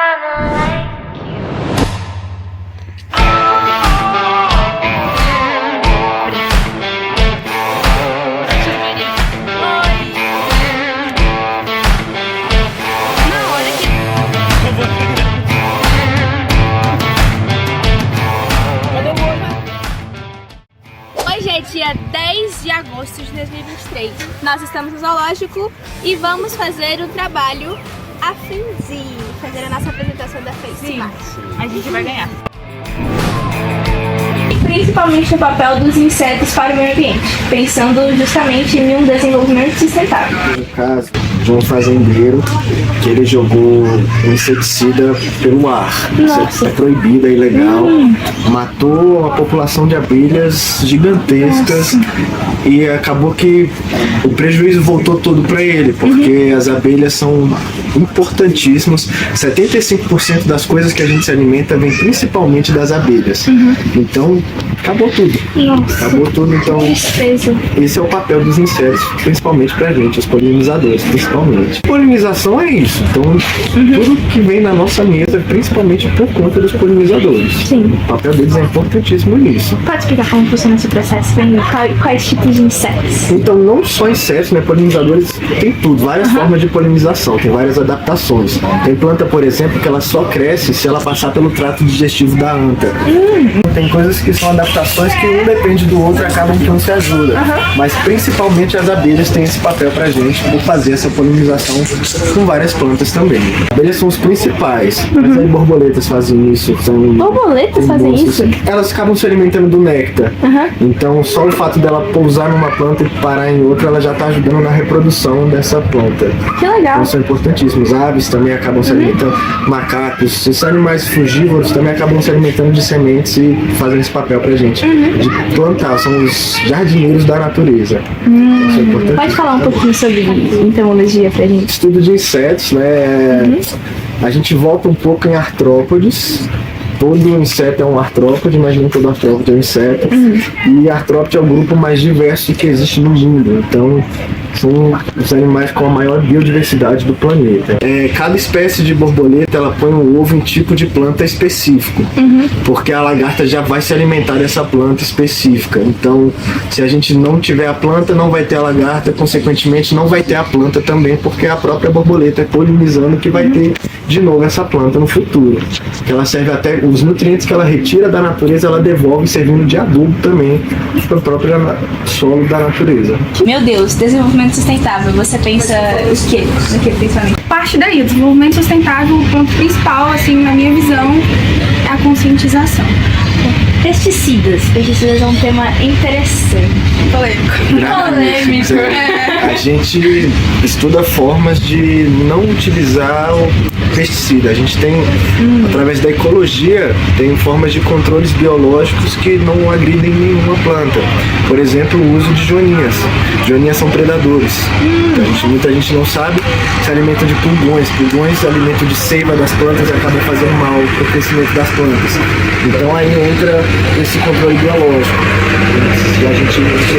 kinda like Hoje é dia 10 de agosto de 2023. Nós estamos no zoológico e vamos fazer o trabalho a Frenzy, fazer a nossa apresentação da Face Mart. A gente vai ganhar. Principalmente no papel dos insetos para o meio ambiente, pensando justamente em um desenvolvimento sustentável. No caso de um fazendeiro que ele jogou um inseticida pelo ar. Isso é proibido, é ilegal. Matou uma população de abelhas gigantescas. E acabou que o prejuízo voltou todo para ele, porque as abelhas são importantíssimas. 75% das coisas que a gente se alimenta vem principalmente das abelhas. Então, acabou tudo. Acabou tudo, então esse é o papel dos insetos, principalmente pra gente, os polinizadores, principalmente. Polinização é isso, então tudo que vem na nossa mesa, principalmente por conta dos polinizadores. Sim. O papel deles é importantíssimo nisso. Pode explicar como funciona esse processo? Quais tipos de insetos? Então, não só insetos, né? Polinizadores tem tudo, várias formas de polinização, tem várias adaptações. Tem planta, por exemplo, que ela só cresce se ela passar pelo trato digestivo da anta. Tem coisas que são adaptações que um depende do outro e acabam que um se ajuda. Mas principalmente as abelhas têm esse papel pra gente por fazer essa polinização com várias plantas também. Abelhas são os principais, mas aí borboletas fazem isso. Borboletas fazem isso? Elas acabam se alimentando do néctar. Então só o fato dela pousar numa planta e parar em outra, ela já está ajudando na reprodução dessa planta. Que legal. Então são importantíssimos. Aves também acabam se alimentando, macacos, esses animais frugívoros também acabam se alimentando de sementes e fazendo esse papel pra gente. De plantar, são os jardineiros da natureza. Isso é importante. Pode falar um pouquinho sobre entomologia pra gente? Estudo de insetos, né? A gente volta um pouco em artrópodes. Todo inseto é um artrópode, imagina todo artrópode é um inseto. E artrópode é o grupo mais diverso que existe no mundo. Então, são os animais com a maior biodiversidade do planeta. Cada espécie de borboleta, ela põe um ovo em tipo de planta específico. Porque a lagarta já vai se alimentar dessa planta específica. Então, se a gente não tiver a planta, não vai ter a lagarta, consequentemente não vai ter a planta também, porque a própria borboleta é polinizando que vai ter de novo essa planta no futuro. Ela serve até, os nutrientes que ela retira da natureza, ela devolve servindo de adubo também para o próprio solo da natureza. Meu Deus, desenvolvimento sustentável, você pensa o quê? No que principalmente? Parte daí, o desenvolvimento sustentável, o ponto principal, assim, na minha visão, é a conscientização. Pesticidas. Pesticidas é um tema interessante. Polêmico. A gente estuda formas de não utilizar o pesticida. A gente tem, através da ecologia, tem formas de controles biológicos que não agridem nenhuma planta. Por exemplo, o uso de joaninhas. Joaninhas são predadores. Muita gente não sabe, se alimentam de pulgões. Pulgões se alimentam de seiva das plantas e acabam fazendo mal para o crescimento das plantas. Então aí entra esse controle biológico. E a gente introduz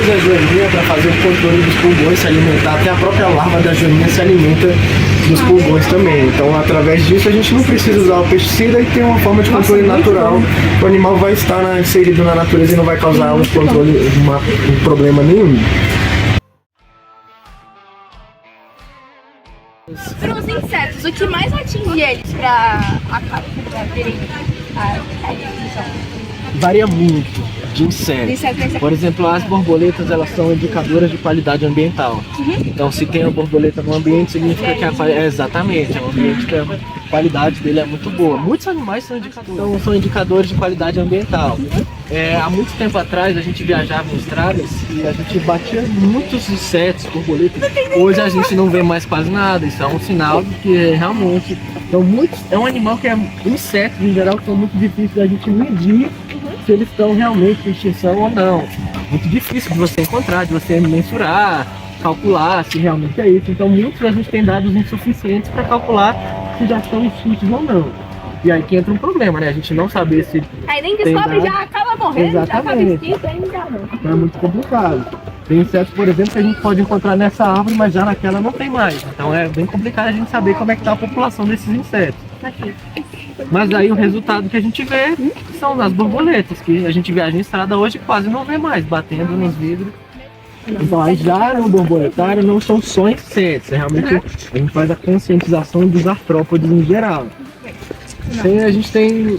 a joaninha para fazer o controle dos pulgões, se alimentar, até a própria larva da joaninha se alimenta dos pulgões também. Então, através disso, a gente não precisa usar o pesticida e tem uma forma de controle natural. O animal vai estar inserido na natureza e não vai causar um problema nenhum. Para os insetos, o que mais atinge eles para terem a reprodução? Varia muito de insetos. Por exemplo, as borboletas, elas são indicadoras de qualidade ambiental. Então, se tem a borboleta no ambiente, significa que exatamente, é um ambiente que a qualidade dele é muito boa. Muitos animais são indicadores de qualidade ambiental. Há muito tempo atrás, a gente viajava em estradas e a gente batia muitos insetos, borboletas. Hoje a gente não vê mais quase nada. Isso é um sinal de que realmente é um animal que insetos em geral que são muito difíceis da gente medir se eles estão realmente em extinção ou não. Muito difícil de você encontrar, de você mensurar, calcular se realmente é isso. Então muitos a gente tem dados insuficientes para calcular se já estão extintos ou não. E aí que entra um problema, né? A gente não saber se... Aí nem descobre, já acaba morrendo, exatamente. já acaba extinto, aí não dá não. É muito complicado. Tem insetos, por exemplo, que a gente pode encontrar nessa árvore, mas já naquela não tem mais. Então é bem complicado a gente saber como é que tá a população desses insetos. Mas aí o resultado que a gente vê são as borboletas, que a gente viaja em estrada hoje e quase não vê mais, batendo nos vidros. Então aí já no borboletário não são só insetos, realmente a gente faz a conscientização dos artrópodes em geral. A gente tem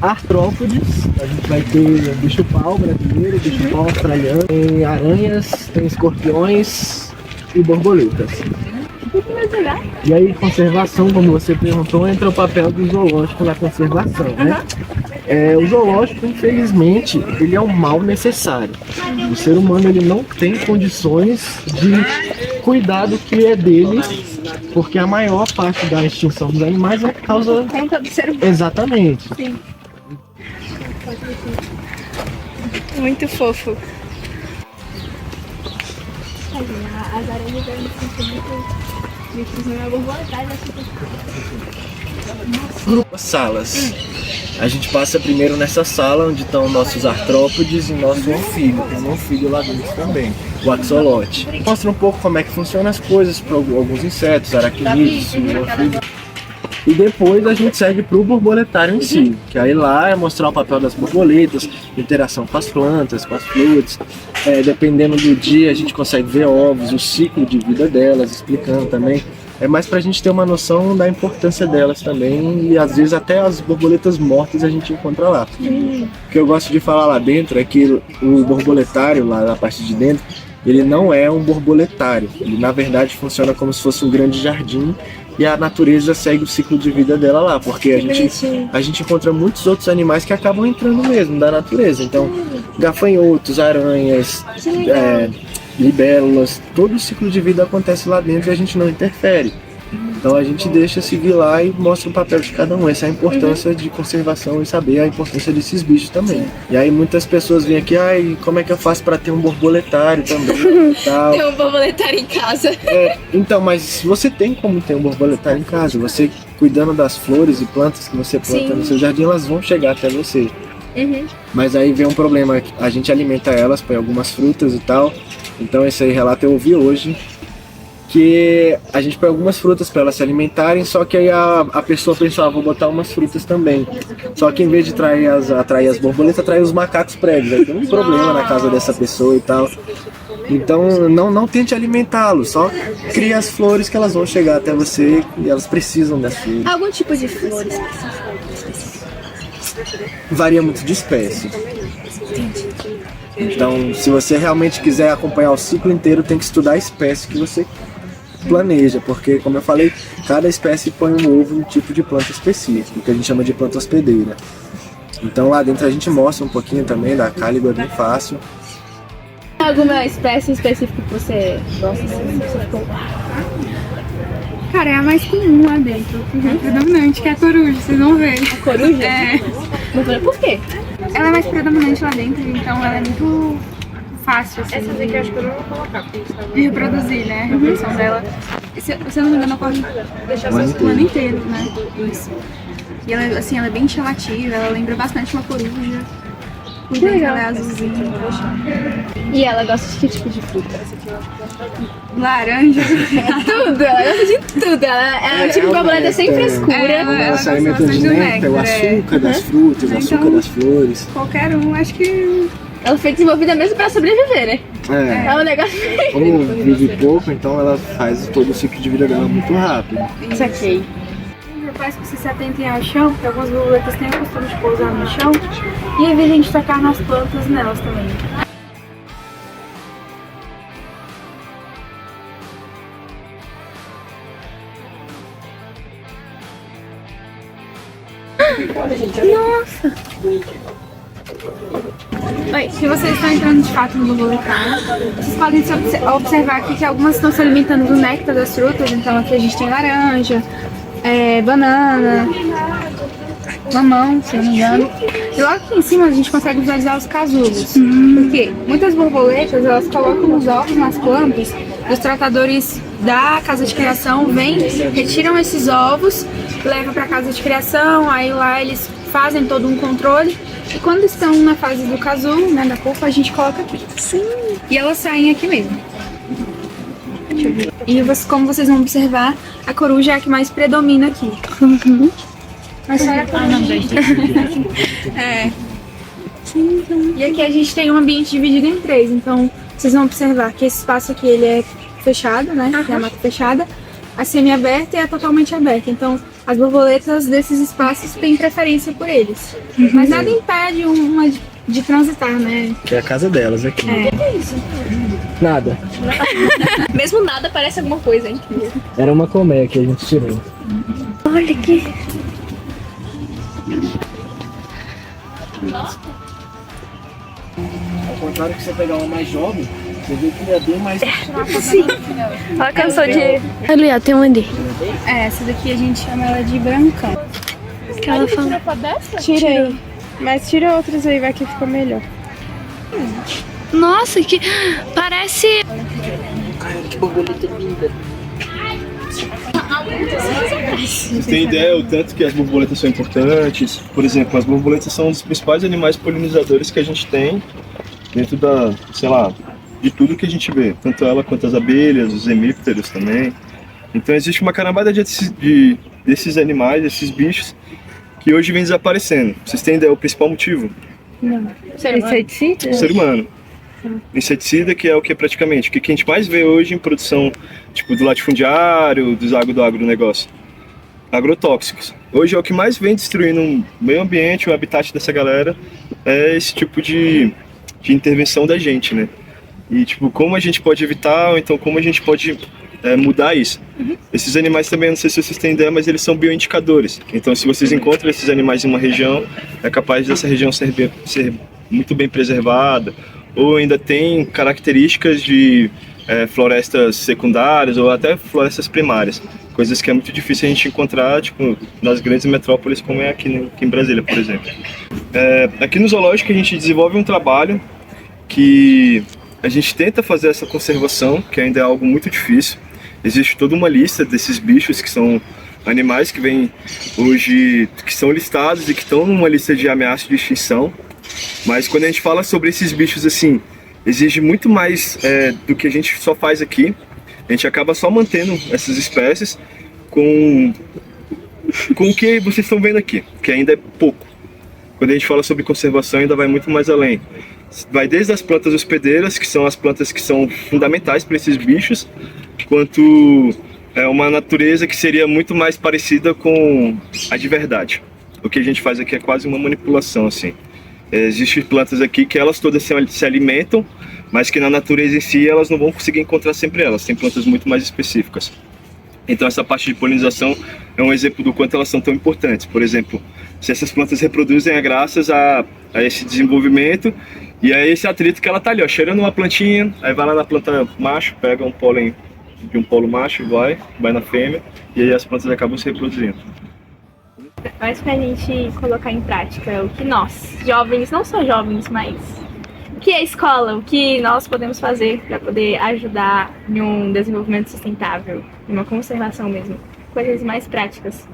artrópodes, a gente vai ter bicho-pau brasileiro, bicho-pau australiano, tem aranhas, tem escorpiões e borboletas. E aí conservação, como você perguntou, entra o papel do zoológico na conservação, né? O zoológico, infelizmente, ele é um mal necessário. O ser humano ele não tem condições de cuidar do que é dele, porque a maior parte da extinção dos animais é por causa do ser humano. Exatamente. Sim. Muito fofo. As aranhas devem sentir muito. Salas. A gente passa primeiro nessa sala onde estão nossos artrópodes e nosso anfíbio. Tem um anfíbio lá dentro também, o axolote. Mostra um pouco como é que funcionam as coisas para alguns insetos, aracnídeos, anfíbio. E depois a gente segue para o borboletário em si, que aí lá é mostrar o papel das borboletas, interação com as plantas, com as flores. Dependendo do dia a gente consegue ver ovos, o ciclo de vida delas, explicando também. É mais pra gente ter uma noção da importância delas também, e às vezes até as borboletas mortas a gente encontra lá. O que eu gosto de falar lá dentro é que o borboletário, lá na parte de dentro, ele não é um borboletário. Ele na verdade funciona como se fosse um grande jardim, e a natureza segue o ciclo de vida dela lá, porque a gente encontra muitos outros animais que acabam entrando mesmo da natureza. Então, gafanhotos, aranhas, libélulas, todo o ciclo de vida acontece lá dentro e a gente não interfere. Então a gente deixa seguir lá e mostra o papel de cada um. Essa é a importância de conservação e saber a importância desses bichos também. E aí muitas pessoas vêm aqui, como é que eu faço para ter um borboletário também? Tal. Ter um borboletário em casa. Então, mas você tem como ter um borboletário em casa. Você cuidando das flores e plantas que você planta no seu jardim, elas vão chegar até você. Mas aí vem um problema, a gente alimenta elas, põe algumas frutas e tal. Então esse aí relato eu ouvi hoje, que a gente põe algumas frutas para elas se alimentarem, só que aí a pessoa pensou, vou botar umas frutas também. Só que em vez de atrair as borboletas, atrai os macacos prédios. Aí tem um problema na casa dessa pessoa e tal. Então não tente alimentá-los, só crie as flores que elas vão chegar até você e elas precisam das flores. Algum tipo de flores? Varia muito de espécie. Então, se você realmente quiser acompanhar o ciclo inteiro, tem que estudar a espécie que você planeja, porque, como eu falei, cada espécie põe um ovo em um tipo de planta específico, que a gente chama de planta hospedeira. Então, lá dentro a gente mostra um pouquinho também da cáliga, é bem fácil. Alguma espécie específica que você gosta? Cara, é a mais comum lá dentro, a predominante, que é a coruja, vocês vão ver. A coruja? Por quê? Ela é mais predominante lá dentro, então ela é muito fácil, assim, Essa daqui eu acho que eu não vou colocar, porque isso de reproduzir, né? A reprodução dela. Se eu não me engano, ocorre o ano inteiro, né? Isso. E ela, assim, ela é bem chamativa, ela lembra bastante uma coruja. Por dentro ela é azulzinha. E ela gosta de que tipo de fruta? Laranja. Tudo, ela gosta de tudo. Ela é um tipo de borboleta sem frescura. Ela se alimenta de néctar, o açúcar das frutas, o açúcar das flores. Qualquer um, acho que... Ela foi desenvolvida mesmo pra sobreviver, né? É um negócio... Como vive pouco, então ela faz todo o ciclo de vida dela muito rápido. Saquei. Eu peço que vocês se atentem ao chão, porque algumas borboletas têm o costume de pousar no chão. E aí a gente tocar nas plantas nelas também. Nossa! Oi, se vocês estão entrando de fato no borboletário, vocês podem observar aqui que algumas estão se alimentando do néctar das frutas. Então aqui a gente tem laranja, banana, mamão, se não me engano. E logo aqui em cima a gente consegue visualizar os casulos. Porque muitas borboletas, elas colocam os ovos nas plantas, os tratadores da casa de criação vêm, retiram esses ovos, levam para a casa de criação, aí lá eles fazem todo um controle. E quando estão na fase do casulo, né, da polpa, a gente coloca aqui. Sim. E elas saem aqui mesmo. Deixa eu ver. E como vocês vão observar, a coruja é a que mais predomina aqui. Mas só é a coruja. É. E aqui a gente tem um ambiente dividido em 3, então vocês vão observar que esse espaço aqui ele é fechado, né? É a mata fechada, a semi-aberta e a totalmente aberta. Então as borboletas desses espaços têm preferência por eles. Mas nada impede uma de transitar, né? Que é a casa delas aqui. É. O que é isso? Nada. Mesmo nada parece alguma coisa, hein? Era uma colmeia que a gente tirou. Olha aqui. Ao contrário que você pegar uma mais jovem, você vê que é bem mais... Sim. Ela cansou de... Ali, ó, tem uma ali. É, essa daqui a gente chama ela de brancão. Que ela fala... Tirei. Mas tira outras aí, vai que fica melhor. Nossa, que... Parece... Ai, que borboleta linda. Você tem ideia o tanto que as borboletas são importantes? Por exemplo, as borboletas são um dos principais animais polinizadores que a gente tem dentro da, sei lá, de tudo que a gente vê. Tanto ela quanto as abelhas, os hemípteros também. Então existe uma carambada desses animais, desses bichos, que hoje vem desaparecendo. Vocês têm ideia o principal motivo? Não. Inseticida? O ser humano. Inseticida, que é o que praticamente? O que a gente mais vê hoje em produção, tipo, do latifundiário, do agronegócio? Agrotóxicos. Hoje é o que mais vem destruindo o meio ambiente, o habitat dessa galera, é esse tipo de intervenção da gente, né? E, tipo, como a gente pode evitar, ou então como a gente pode mudar isso. Esses animais também, não sei se vocês têm ideia, mas eles são bioindicadores. Então, se vocês encontram esses animais em uma região, é capaz dessa região ser muito bem preservada, ou ainda tem características de florestas secundárias ou até florestas primárias, coisas que é muito difícil a gente encontrar, tipo, nas grandes metrópoles como é aqui em Brasília, por exemplo. Aqui no zoológico a gente desenvolve um trabalho que a gente tenta fazer essa conservação, que ainda é algo muito difícil. Existe toda uma lista desses bichos que são animais que vêm hoje, que são listados e que estão numa lista de ameaça de extinção. Mas quando a gente fala sobre esses bichos assim, exige muito mais do que a gente só faz aqui. A gente acaba só mantendo essas espécies com o que vocês estão vendo aqui, que ainda é pouco. Quando a gente fala sobre conservação, ainda vai muito mais além. Vai desde as plantas hospedeiras, que são as plantas que são fundamentais para esses bichos, quanto uma natureza que seria muito mais parecida com a de verdade. O que a gente faz aqui é quase uma manipulação, assim. Existem plantas aqui que elas todas se alimentam, mas que na natureza em si elas não vão conseguir encontrar sempre elas. Tem plantas muito mais específicas. Então essa parte de polinização é um exemplo do quanto elas são tão importantes. Por exemplo, se essas plantas reproduzem é graças a esse desenvolvimento e a esse atrito que ela tá ali, ó, cheirando uma plantinha, aí vai lá na planta macho, pega um pólen de um polo macho e vai na fêmea, e aí as plantas acabam se reproduzindo. Mas pra gente colocar em prática o que nós, jovens, não só jovens, mas o que é escola, o que nós podemos fazer para poder ajudar em um desenvolvimento sustentável, em uma conservação mesmo, coisas mais práticas.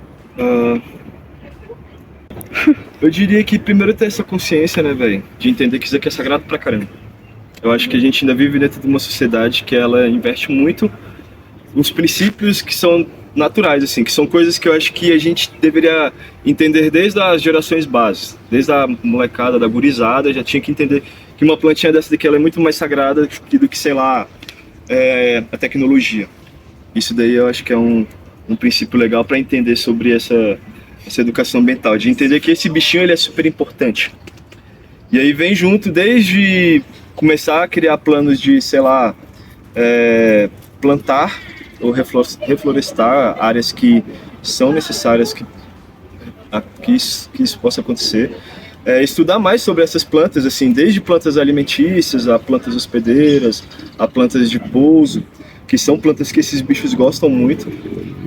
Eu diria que primeiro ter essa consciência, né, velho, de entender que isso aqui é sagrado pra caramba. Eu acho que a gente ainda vive dentro de uma sociedade que ela investe muito nos princípios que são naturais, assim, que são coisas que eu acho que a gente deveria entender desde as gerações bases, desde a molecada, da gurizada, já tinha que entender que uma plantinha dessa daqui ela é muito mais sagrada do que, sei lá, a tecnologia. Isso daí eu acho que é um princípio legal para entender sobre essa educação ambiental, de entender que esse bichinho ele é super importante. E aí vem junto desde começar a criar planos de, sei lá, plantar ou reflorestar áreas que são necessárias que isso possa acontecer. Estudar mais sobre essas plantas, assim, desde plantas alimentícias a plantas hospedeiras, a plantas de pouso, que são plantas que esses bichos gostam muito.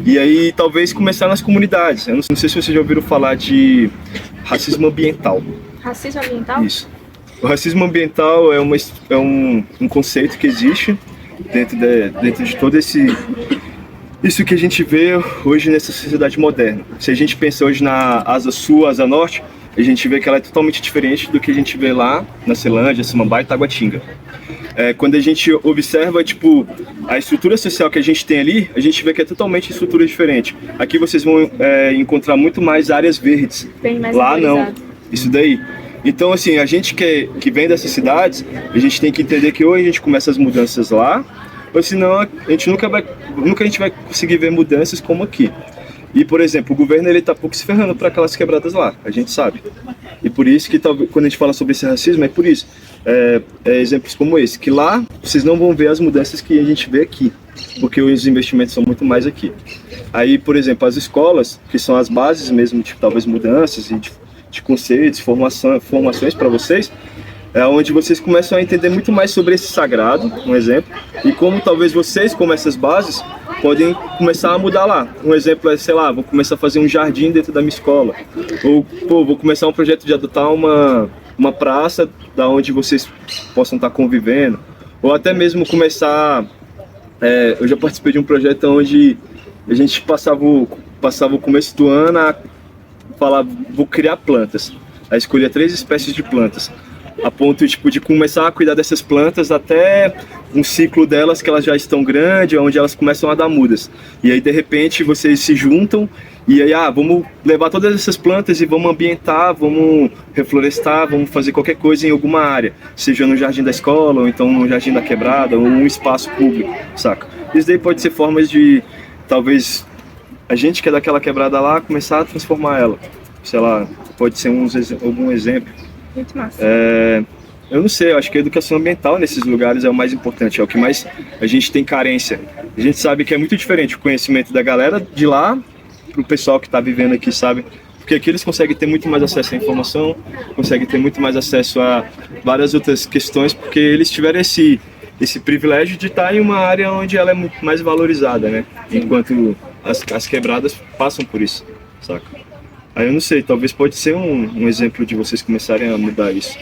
E aí talvez começar nas comunidades. Eu não sei se vocês já ouviram falar de racismo ambiental. Racismo ambiental? Isso. O racismo ambiental é um conceito que existe dentro de todo isso que a gente vê hoje nessa sociedade moderna. Se a gente pensa hoje na asa sul, asa norte, a gente vê que ela é totalmente diferente do que a gente vê lá na Ceilândia, Samambaia e Taguatinga. Quando a gente observa, tipo, a estrutura social que a gente tem ali, a gente vê que é totalmente estrutura diferente. Aqui vocês vão encontrar muito mais áreas verdes. Bem mais lá não, arborizado. isso daí. Então, assim, a gente que vem dessas cidades, a gente tem que entender que ou a gente começa as mudanças lá, ou senão a gente nunca a gente vai conseguir ver mudanças como aqui. E, por exemplo, o governo ele tá pouco se ferrando para aquelas quebradas lá, a gente sabe. E por isso que talvez, quando a gente fala sobre esse racismo, é por isso. Exemplos como esse, que lá vocês não vão ver as mudanças que a gente vê aqui, porque os investimentos são muito mais aqui. Aí, por exemplo, as escolas, que são as bases mesmo, tipo, talvez mudanças de conceitos, formações para vocês, é onde vocês começam a entender muito mais sobre esse sagrado, um exemplo, e como talvez vocês, como essas bases, podem começar a mudar lá. Um exemplo é, sei lá, vou começar a fazer um jardim dentro da minha escola, ou, pô, vou começar um projeto de adotar uma praça da onde vocês possam estar convivendo, ou até mesmo começar, eu já participei de um projeto onde a gente passava o começo do ano a falar, vou criar plantas, a escolher 3 espécies de plantas, a ponto tipo, de começar a cuidar dessas plantas até um ciclo delas que elas já estão grandes, onde elas começam a dar mudas. E aí de repente vocês se juntam e aí vamos levar todas essas plantas e vamos ambientar, vamos reflorestar, vamos fazer qualquer coisa em alguma área, seja no jardim da escola, ou então no jardim da quebrada, ou um espaço público, saca? Isso daí pode ser formas de, talvez, a gente que é daquela quebrada lá, começar a transformar ela. Sei lá, pode ser algum exemplo. Muito massa. Eu não sei, eu acho que a educação ambiental nesses lugares é o mais importante, é o que mais a gente tem carência. A gente sabe que é muito diferente o conhecimento da galera de lá pro pessoal que está vivendo aqui, sabe? Porque aqui eles conseguem ter muito mais acesso à informação, conseguem ter muito mais acesso a várias outras questões, porque eles tiveram esse privilégio de estar em uma área onde ela é muito mais valorizada, né? Enquanto as quebradas passam por isso, saca? Aí eu não sei, talvez pode ser um exemplo de vocês começarem a mudar isso.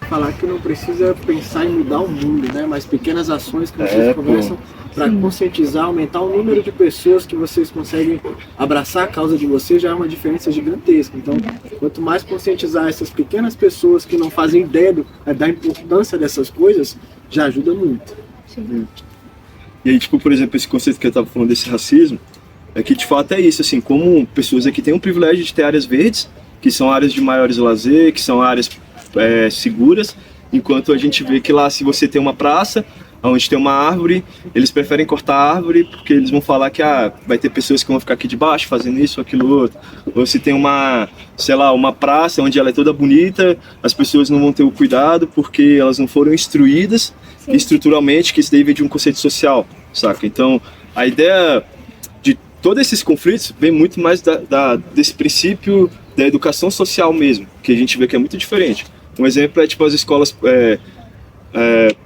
Falar que não precisa pensar em mudar o mundo, né? Mas pequenas ações que vocês começam para conscientizar, aumentar o número de pessoas que vocês conseguem abraçar a causa de vocês já é uma diferença gigantesca. Então, quanto mais conscientizar essas pequenas pessoas que não fazem ideia da importância dessas coisas, já ajuda muito. E aí, tipo, por exemplo, esse conceito que eu estava falando desse racismo, é que de fato é isso, assim, como pessoas aqui têm o privilégio de ter áreas verdes, que são áreas de maiores lazer, que são áreas seguras, enquanto a gente vê que lá, se você tem uma praça, onde tem uma árvore, eles preferem cortar a árvore porque eles vão falar que vai ter pessoas que vão ficar aqui debaixo fazendo isso, aquilo, outro. Ou se tem uma praça onde ela é toda bonita, as pessoas não vão ter o cuidado porque elas não foram instruídas estruturalmente, que isso daí vem de um conceito social, saca? Então, a ideia de todos esses conflitos vem muito mais desse princípio da educação social mesmo, que a gente vê que é muito diferente. Um exemplo é tipo as escolas,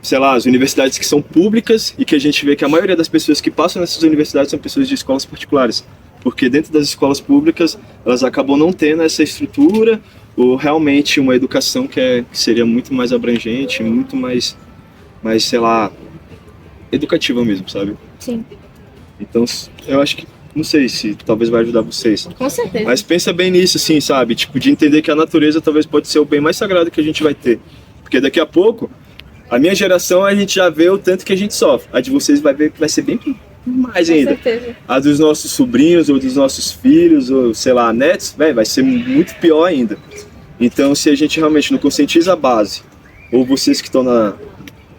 sei lá, as universidades que são públicas e que a gente vê que a maioria das pessoas que passam nessas universidades são pessoas de escolas particulares. Porque dentro das escolas públicas, elas acabam não tendo essa estrutura ou realmente uma educação que seria muito mais abrangente, muito mais, sei lá, educativa mesmo, sabe? Sim. Então, eu acho que, não sei se talvez vai ajudar vocês. Com certeza. Mas pensa bem nisso, assim, sabe? Tipo, de entender que a natureza talvez pode ser o bem mais sagrado que a gente vai ter. Porque daqui a pouco, a minha geração, a gente já vê o tanto que a gente sofre. A de vocês vai ver que vai ser bem mais ainda. Com certeza. A dos nossos sobrinhos, ou dos nossos filhos, ou sei lá, netos, vai ser muito pior ainda. Então, se a gente realmente não conscientiza a base, ou vocês que estão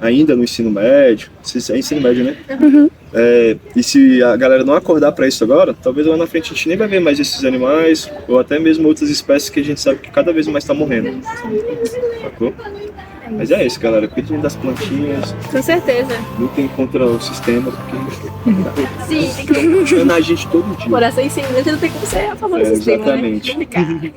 ainda no ensino médio, é ensino médio, né? Uhum. E se a galera não acordar para isso agora, talvez lá na frente a gente nem vai ver mais esses animais, ou até mesmo outras espécies que a gente sabe que cada vez mais está morrendo. Sacou? Mas é isso, galera. Cuidem das plantinhas, Com certeza. lutem contra o sistema, porque Sim, tem que funciona a gente todo dia. coração em cima, a gente não tem como ser a favor do sistema, né? Exatamente. Complicado.